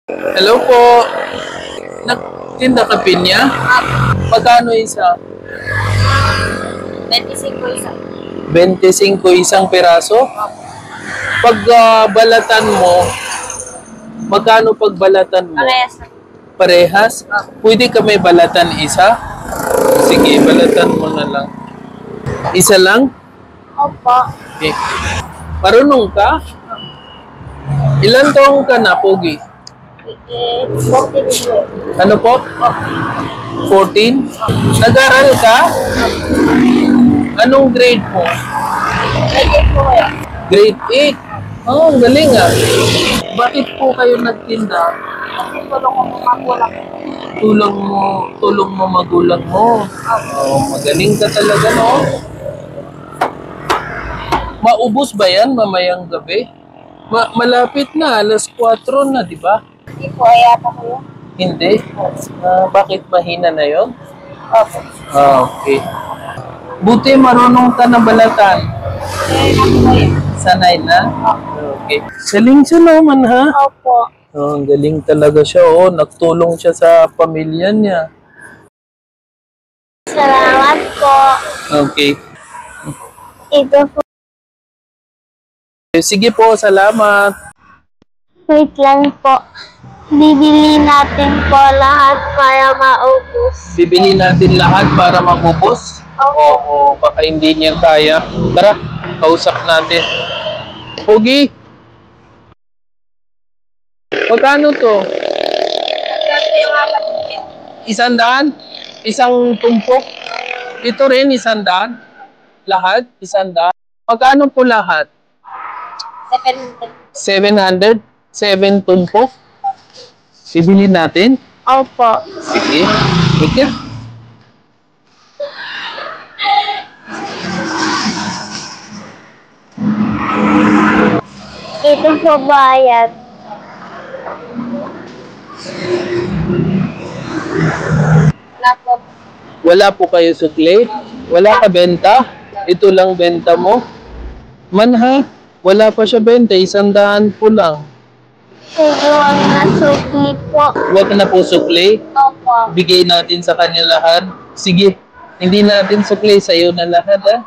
Hello po. Nagtinda ka pinya? Magkano isa? 25 isa. 25 isang piraso? Pag balatan mo, magkano pag balatan mo? Parehas. Parehas? Pwede ka may balatan isa? Sige, balatan mo na lang. Isa lang? Opo. Okay. Marunong ka? Ilan taong ka na, Pogi? 40 Ano po? 14? Nag-aral ka? Anong grade mo? Grade 8? Oh, ang galing ah. Bakit po kayo nagtinda? Tulong mo magulang mo. Oh, magaling ka talaga, no? Maubos ba yan mamayang gabi? Malapit na, alas 4 na, di ba? Hindi po, ayata ko yun. Hindi? Bakit mahina na yun? Opo. Okay. Buti marunong ka na balatan. Sanay na? Okay. Galing siya naman, ha? Opo. Oh, ang galing talaga siya. Oh, nagtulong siya sa pamilya niya. Salamat po. Okay. Ito po. Sige po, salamat. Wait lang po. Bibili natin po lahat para maubos. Bibili natin lahat para mabubos? Oo, baka hindi niya kaya. Tara, kausap natin. Pogi! Magkano to? 100? Isang tumpok? Ito rin, 100? Lahat? 100? Magkano po lahat? 700? 7 tumpok? Bibili natin? Opo. Sige. Sige. Ito po bayad. Wala po kayo sukli? Wala ka benta? Ito lang benta mo? Man ha? Wala pa siya benta, 100 po lang. Huwag na sukli po. Huwag na po sukli? Opo. Bigay natin sa kanya lahat? Sige, hindi natin sukli, sa'yo na lahat ha?